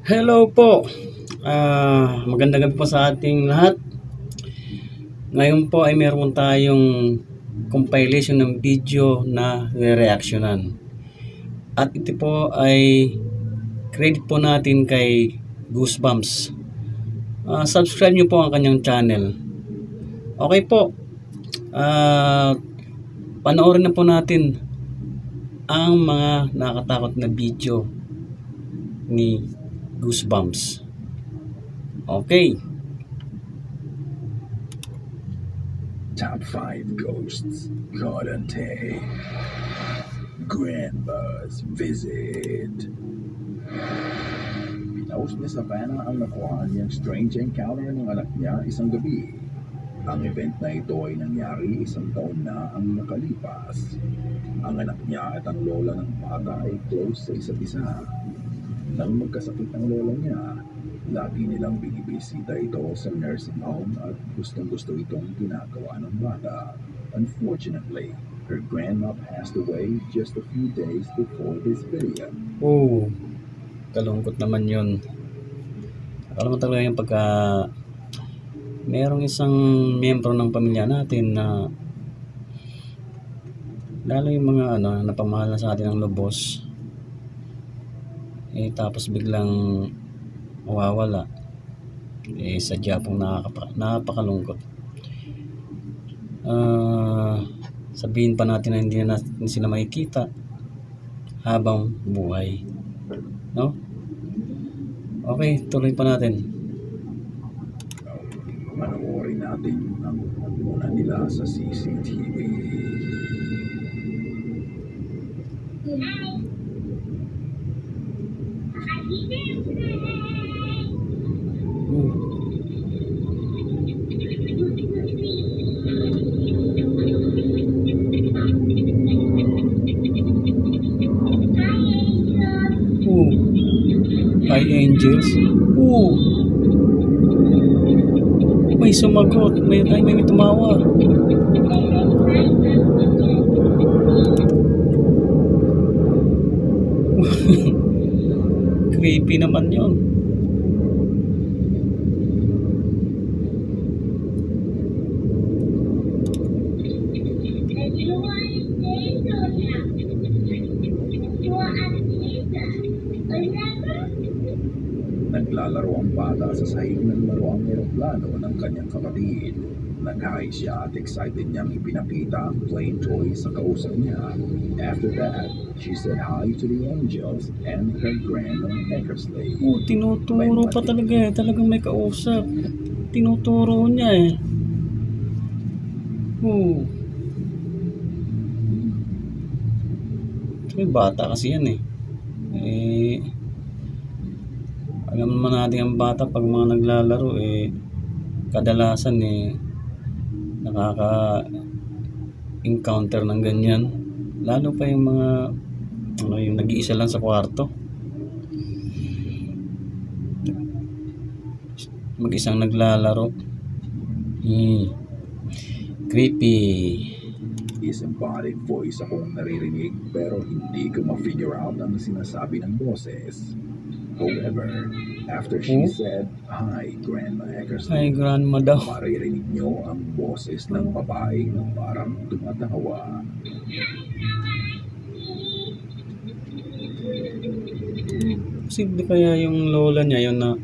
Hello po. Magandang gabi po sa ating lahat. Ngayon po ay meron tayong compilation ng video na re-reactionan. At ito po ay credit po natin kay Goosebumps. Subscribe nyo po ang kanyang channel. Okay po. Panoorin na po natin ang mga nakatakot na video ni Goosebumps. Okay. Top 5 ghosts caught on tape. Grandma's visit. Pinost ni Savannah ang nakuha niyang strange encounter ng anak niya isang gabi. Ang event na ito ay nangyari 1 taon na ang nakalipas. Ang anak niya at ang lola ng bata ay close sa isa't isa. Nang magkasakit ang lola niya, lagi nilang binibisita ito sa nursing home at gustong-gusto itong ginagawa ng bata. Unfortunately, her grandma passed away just a few days before this video. Oh, kalungkot naman yun. Kalungkot talaga yung pagka merong isang miyembro ng pamilya natin na lalo yung mga napamahal na sa atin ng lubos, tapos biglang mawawala, sadya pong napakalungkot. Sabihin pa natin na hindi na natin sila makikita habang buhay, no? Okay, tuloy pa natin. Panoorin natin ang muna nila sa CCTV. Hi angels. May sumagot, may tumawa. Creepy naman yun. Naglalaro ang bata sa sahig ng laruang eroplano ng kanyang kapatid. Nag-hi siya at excited niyang ipinakita ang plane toy sa kausap niya. After that, she said hi to the angels and her grandma Eckersley. Tinuturo pa talaga eh. Talagang may kausap. Tinuturo niya eh. May bata kasi yan eh. Alam naman natin ang bata pag mga naglalaro kadalasan nakaka-encounter ng ganyan, lalo pa yung mga yung nag-iisa lang sa kwarto, mag-isang naglalaro. Creepy. Disembodied voice akong naririnig pero hindi ko ma-figure out ang sinasabi ng boses. However, after she said, hi, Grandma Eckersley, Hi, Grandma daw. maririnig nyo ang boses ng babae na parang tumatawa. Posible kaya yung lola niya, yun na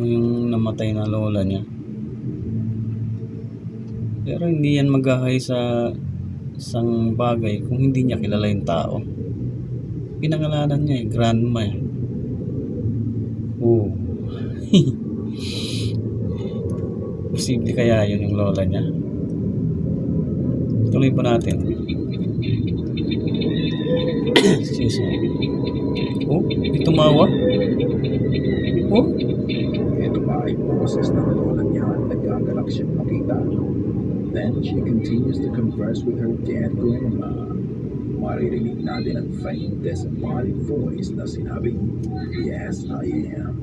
yung namatay na lola niya. Pero hindi yan maghahay sa isang bagay kung hindi niya kilala yung tao. Pinangalanan niya grandma eh. Posible kaya yun yung lola niya. Tuloy pa natin. Excuse me. May tumawa. Ito ba ay boses ng lola niya at nagagalak siyang makita. Then she continues to converse with her dead grandma. Maririnig natin ang faint disembodied voice na sinabing, yes, I am.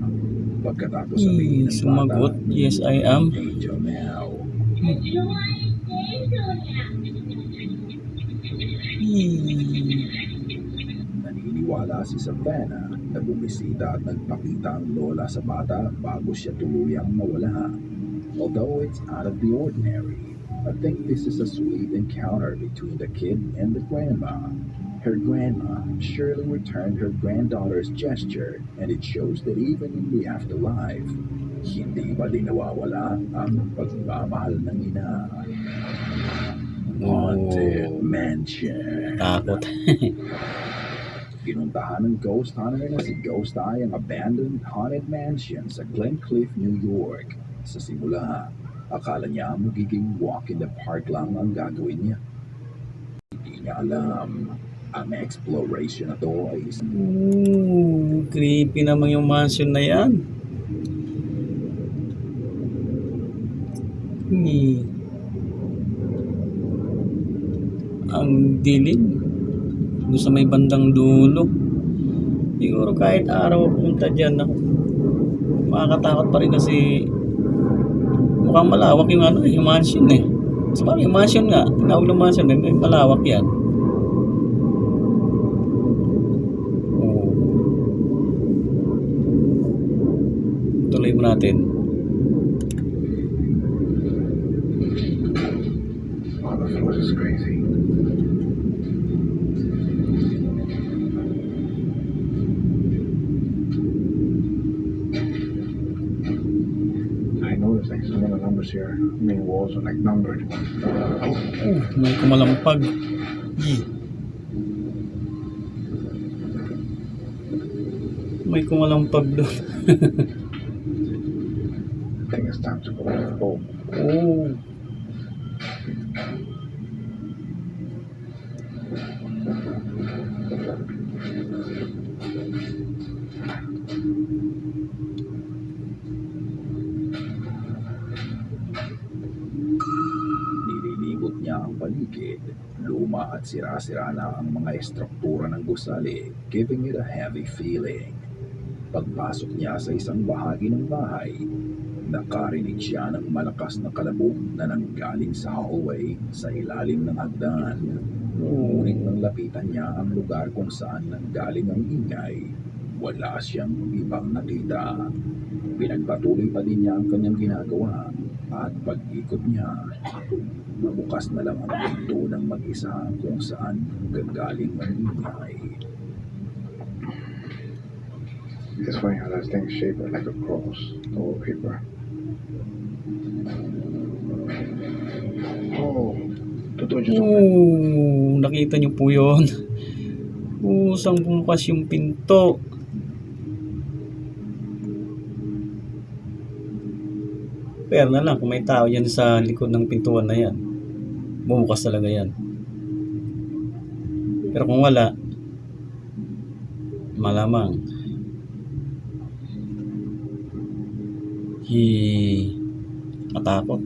Pagkatapos sabihin ng sumagot, bata, yes, I am. Angel now. Naniniwala si Savannah na bumisita at nagpakita ang lola sa bata bago siya tuluyang mawala. Although it's out of the ordinary, I think this is a sweet encounter between the kid and the grandma. Her grandma surely returned her granddaughter's gesture, and it shows that even in the afterlife, hindi pa din nawawala ang pagmamahal ng ina. Haunted Mansion. Takot. Pinuntahan ng ghost hunter na si Ghost Eye ang abandoned haunted mansion sa Glencliff, New York. Sa simula, akala niya magiging walk in the park lang ang gagawin niya. Hindi niya alam, ang exploration na to ay isang Creepy naman yung mansion na yan. Ang dilim. Doon sa may bandang dulo. Siguro kahit araw pumunta dyan, makakatakot pa rin kasi mukhang malawak yung yung mansion eh. Sabagay, yung mansion nga, tinawag ng mansion, may malawak yan. Tuloy mo natin. Oh, the floor is crazy. I noticed like some of the numbers here, main walls are like numbered. May kumalampag. May kumalampag doon. I think it's time to go. Oh, Oh. nililibot niya ang paligid. Luma at sira-sira na ang mga estruktura ng gusali, giving it a heavy feeling. Pagpasok niya sa isang bahagi ng bahay, nakarinig siya ng malakas na kalabog na nanggaling sa hallway sa ilalim ng hagdan. Ngunit nang lapitan niya ang lugar kung saan nanggaling ang ingay, wala siyang ibang nakita. Pinagpatuloy pa din niya ang kanyang ginagawa at pag-ikot niya, mabukas na lang ang pinto ng mag-isa kung saan gagaling ang ingay. it's funny how that thing's shaped like a cross, the wallpaper. Oh, totoo dyan sa Nakita niyo po yun. Usang bumukas yung pinto. Pero na lang, kung may tao yan sa likod ng pintuan na yan, bumukas talaga yan. Pero kung wala, malamang matakot.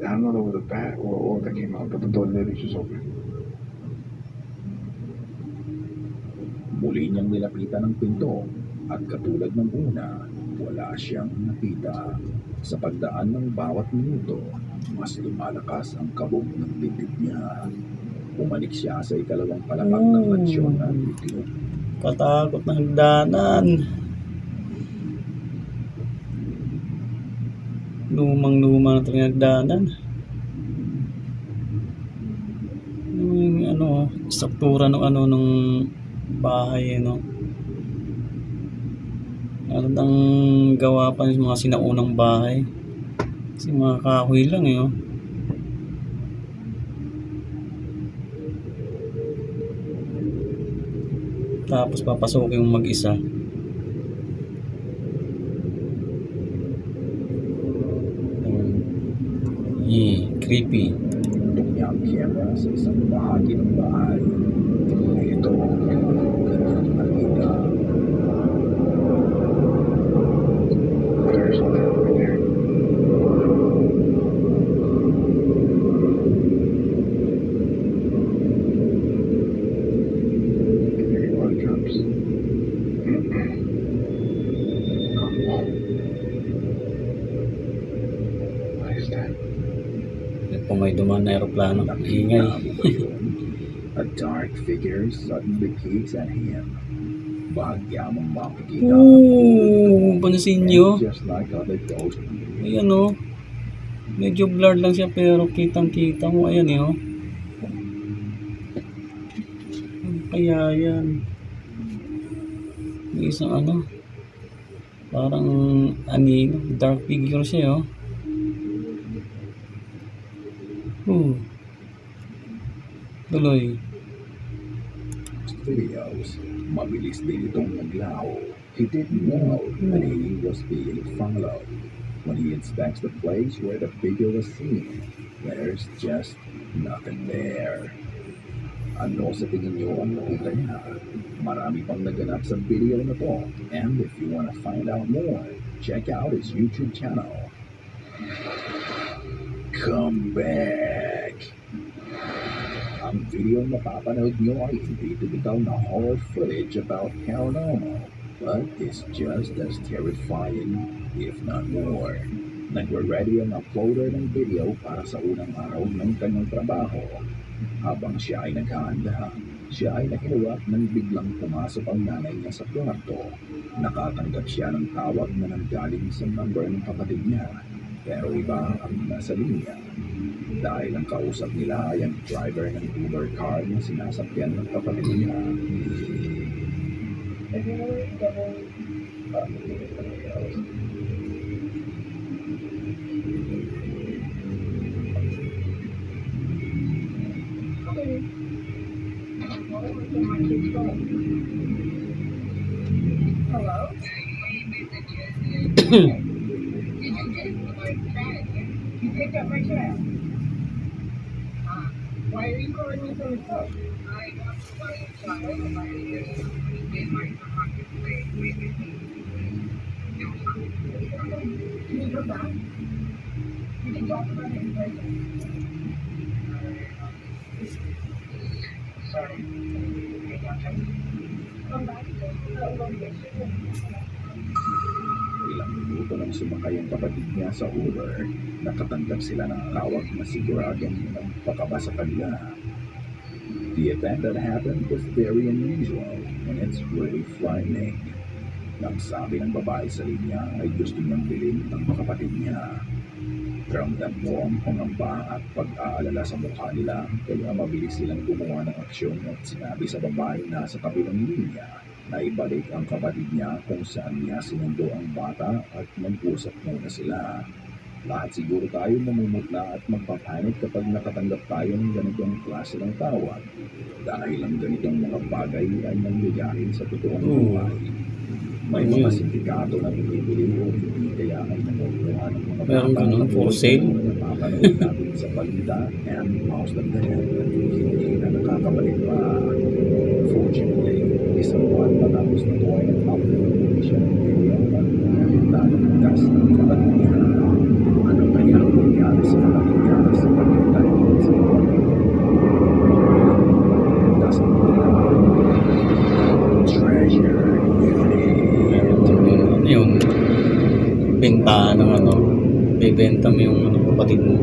I don't know if it was a bat or a orb that came out, but the door literally just opened. Muli niyang nilapitan ang pinto at katulad ng una, wala siyang nakita. Sa pagdaan ng bawat minuto, mas lumalakas ang kabog ng dibdib niya. Bumalik siya sa ikalawang palapag ng mansyon at itinuk. Katakot ng hagdanan. Lumang-luma na ito yung hagdanan. Yung struktura ng ng bahay, ang gawa pa ng mga sinaunang bahay. Kasi mga kahoy lang Tapos papasok yung mag-isa. Creepy. Tutok niya ang camera sa isang bahagi ng bahay. Ito ang kanyang nakita. There's something over there. Maybe water drops. What is that? Kung may dumaan na aeroplano, ingay. A dark figure suddenly peeks at him. Bahagya mong makikita. Pansin nyo? And just like other ghosts, Ayan o. Medyo blurred lang siya pero kitang-kita mo. Ayan eh oh. Ano kaya yan? May isang ano. Parang anino. Dark figure siya oh. Tuloy. videos, mabilis din itong naglaho. He didn't know that he was being followed. When he inspects the place where the figure was seen, there's just nothing there. Ano sa tingin niyo ang nakita niya? Marami pang naganap sa video na to. And if you want to find out more, check out his YouTube channel. Come back! Ang video na mapapanood nyo ay hindi typical na horror footage about paranormal, but it's just as terrifying, if not more. Nagre-ready ang uploader ng video para sa unang araw ng kanyang trabaho. Habang siya ay naghahanda, siya ay nakinuwat nang biglang pumasok ang nanay niya sa kwarto. Nakatanggap siya ng tawag na nanggaling sa number ng kapatid niya, pero iba ang nasa linya. Dahil ang kausap nila ay ang driver ng Uber car na sinasakyan ng kapatid niya. Why are you calling me from the phone? Can you go back? We can talk about it in person. Sorry. Come back. Ilang minuto nang sumakay ang kapatid niya sa Uber, nakatanggap sila ng tawag na siguradong magpakaba sa kanila. The event that happened was very unusual and it's really frightening. Nang sabi ng babae sa linya ay gusto niyang bilhin ng kapatid niya. Ramdam mo ang pangamba at pag-aalala sa mukha nila kaya mabilis silang gumawa ng aksyon at sinabi sa babae na sa kabilang linya na ibalik ang kapatid niya kung saan niya sinundo ang bata at mag-usap muna sila. Lahat siguro tayo namumutla at magpapanik kapag nakatanggap tayo ng ganitong klase ng tawag dahil ang ganitong mga bagay ay nangyayari sa totoong buhay. May mga sindikato na bumibili o hindi kaya ay nakukuha ng mga Meron ganun, for sale. na napapanood natin sa balita and most of them hindi na nakakabalik pa. Fortunately, isang buwan matapos na ito ay nag-upload siya ng video at nakakita ng gas ng kapatid niya. Ano kaya ang nangyari sa kapatid niya sa pagkintay sa buwan? Gas ng treasure unit. Ano yung bentahan ng ano, bebenta mo yung ano, kapatid mo.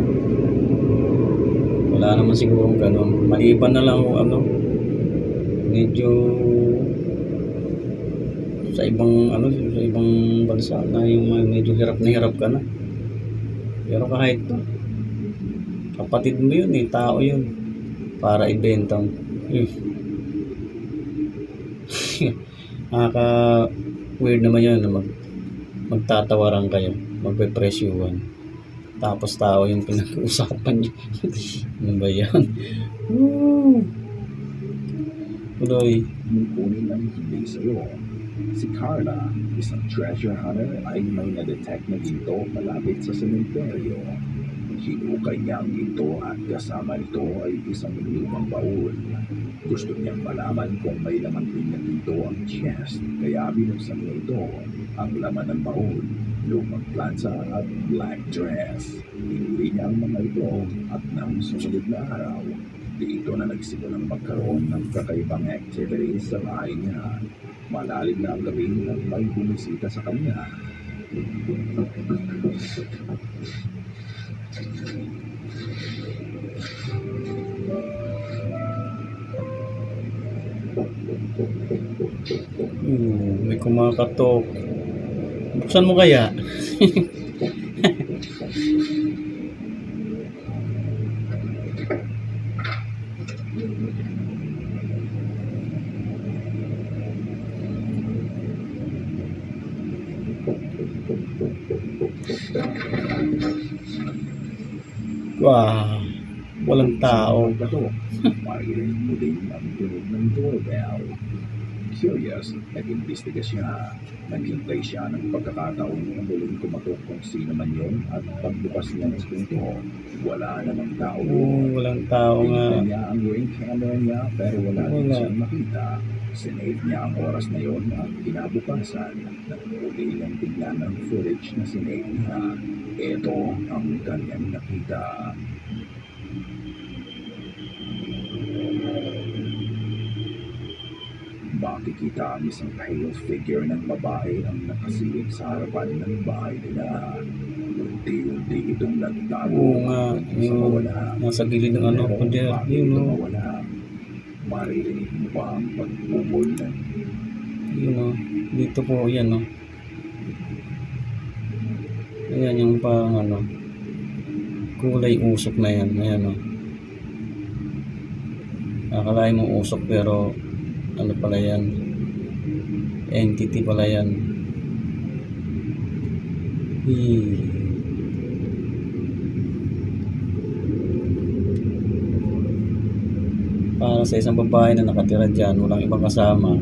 Wala naman siguro ganun. Maliban na lang kung ano, medyo sa ibang ano, sa ibang bansa na yung medyo hirap na hirap ka na. Pero kahit to, kapatid mo yun eh, tao yun. Para ibenta mo. Nakaka weird naman yun na magtatawaran kayo, magpe-presyuhan. Tapos tao yung pinag-uusapan niyo. Ano ba yan? Woo! Tuloy. Kunin lang hindi sa'yo. Si Carla, isang treasure hunter ay may na-detect na ginto malapit sa sementeryo. Hinukay niya ang ginto at kasama nito ay isang lumang baul. Gusto niyang malaman kung may laman din na ginto ang chest, kaya binuksan niya ito. Ang laman ng baul, lumang plansa at black dress. Inuwi niya ang mga ito at nang sumunod na araw, dito na nagsimulang magkaroon ng kakaibang activities sa bahay niya. Malalim na ang gabi at may bumisita sa kanya. kumakatok. Buksan mo kaya? Wow, walang tao. Pagkatok, maririnig mo din ang tunog ng doorbell. Curious, nag-imbestiga siya. Naghintay siya ng pagkakataon na muling kumatok kung sino man yun at pagbukas niya ng pinto, wala namang tao doon. Walang tao nga. Tingnan niya ang ring camera niya pero wala din Wala. siyang makita. Sinave niya ang oras na yon at kinabukasan nang muli niyang tignan ang footage na sinave niya. Ito ang kanyang nakita. Makikita ang isang pale figure ng babae ang nakasilip sa harapan ng bahay nila. Unti-unti itong nagtago Oo nga, hanggang sa yung mawala. nasa gilid ng ano, Pero kundi bakit yun ito o, mawala? Maririnig mo ba ang pagbubol ng yun o, dito po, yan o. Ayan yung parang ano, kulay usok na yan, ayan o. Akalain mo usok pero ano pala yan, entity pala yan. Para sa isang babae na nakatira dyan, walang ibang kasama,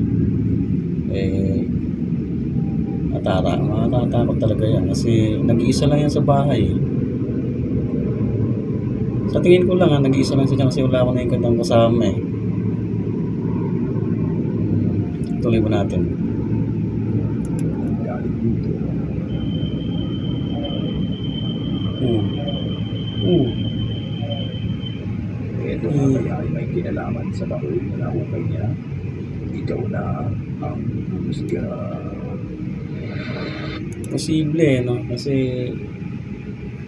eh, matatakot talaga yan kasi nag-iisa lang yan sa bahay. Sa tingin ko lang nag-iisa lang siya kasi wala akong nakikitang kasama eh. Tuloy mo natin. galing dito? Ito na kaya ay may kinalaman sa bahoy na nahukay niya? Ikaw na ang humusga. Posible no? Kasi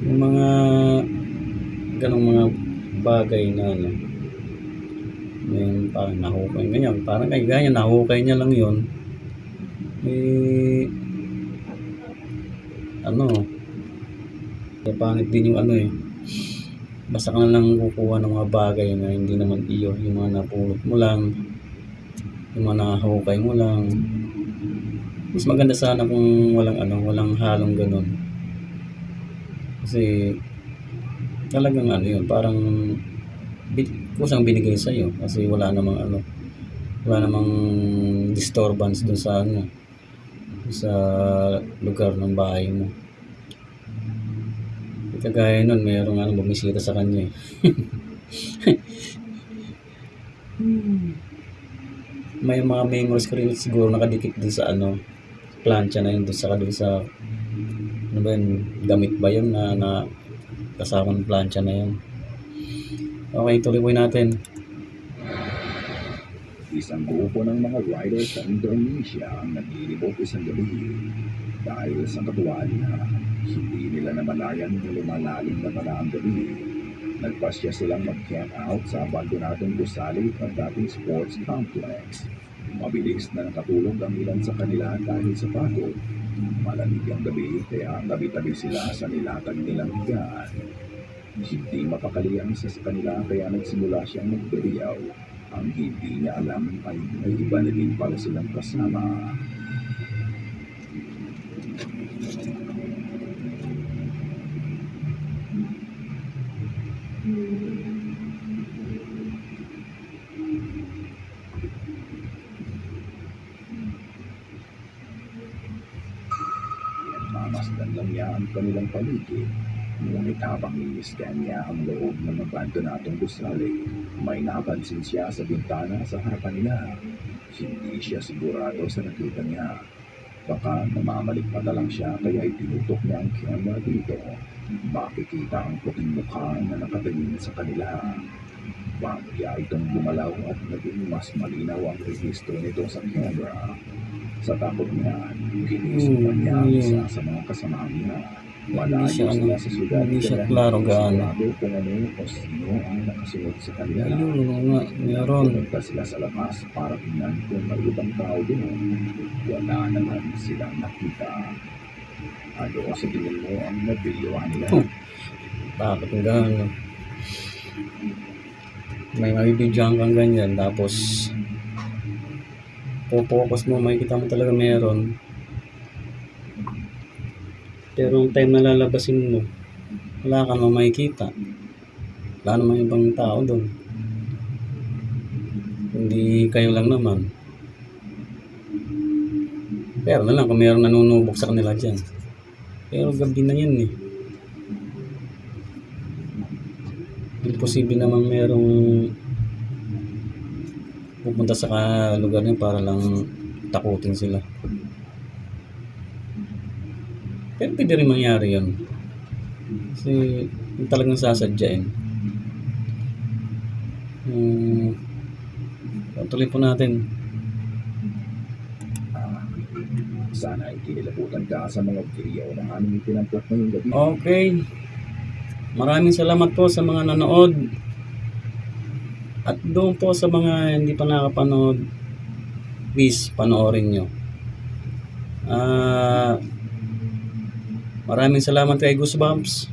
yung mga ganong mga bagay na ano, yung parang nahukay ganyan, parang ay ganyan, nahukay niya lang yun. Eh, ano, pangit din yung ano eh. Basta ka na lang kukuha ng mga bagay na hindi naman iyo, yung mga napulot mo lang, yung mga nahukay mo lang. Mas maganda sana kung walang ano, walang halong ganun. Kasi talagang ano yun, parang kusang binigay sa iyo kasi wala namang ano, wala namang disturbance dun sa ano, sa lugar ng bahay mo. Kagaya nun, mayroong ano, bumisita sa kanya eh. May mga memories ko rin siguro nakadikit dun sa ano, plancha na yun, dun sa ano ba yun, damit ba yun na kasama ng plancha na yun. Okay, tuloy po natin. Isang grupo ng mga rider sa Indonesia ang naglilibot isang gabi. Dahil sa katuwaan niya, hindi nila namalayan na lumalalim na pala ang gabi. Nagpasya silang mag-camp out sa abandonadong gusali at dating sports complex. Mabilis na nakatulog ang ilan sa kanila dahil sa pagod. Malamig ang gabi kaya tabi-tabi sila sa nilatag nilang higaan. Hindi mapakali ang isa sa kanila kaya nagsimula siyang magdiriyaw. Ang hindi niya alam ay may iba na din pala silang kasama. Mamasdan lang niya ang kanilang paligid. Ngunit habang iniskan niya ang loob ng abandonadong gusali, may napansin siya sa bintana sa harapan nila. Hindi siya sigurado sa nakita niya. Baka namamalikmata lang siya kaya itinutok niya ang camera dito. Makikita ang puting mukha na nakatingin sa kanila. Bagya itong gumalaw at naging mas malinaw ang registro nito sa camera. Sa takot niya, ginisipan niya ang isa sa mga kasama niya. Malayo Hindi siya, sila sa syudad. hindi siya kaya klaro hindi gaano. sigurado kung ano o sino ang nakasunod sa kanila. Ayun, oo nga, meron. Pumunta sila sa labas para tingnan kung may ibang tao doon. Wala naman silang nakita. Ano sa tingin mo ang nabiliwan nila? Bakit yung gano'n? No? May mabibidyohan kang ganyan, tapos focus mo, makikita mo talaga meron. Pero yung time na lalabasin mo, wala ka naman makikita. Wala naman ibang tao doon. Hindi kayo lang naman. Pero na lang kung meron nanunubok sa kanila dyan. Pero gabi na yan eh. Imposible namang merong pupunta sa lugar niya para lang takutin sila. Pero pwede rin mangyari yun. Kasi yung talagang sasadyain. Tuloy po natin. Sana ay kinilabutan ka sa mga video na aming pinamplak ngayong gabi. Okay. Maraming salamat po sa mga nanood. At doon po sa mga hindi pa nakapanood, please panoorin nyo. Maraming salamat kay Goosebumps.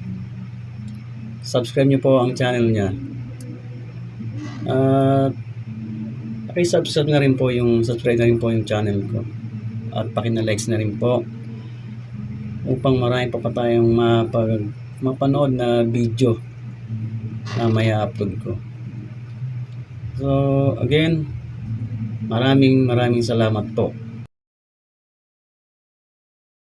Subscribe nyo po ang channel niya. Subscribe na rin po yung channel ko. At pakina-likes na rin po upang marami pa tayong mapanood na video na may upload ko. So again, maraming salamat po.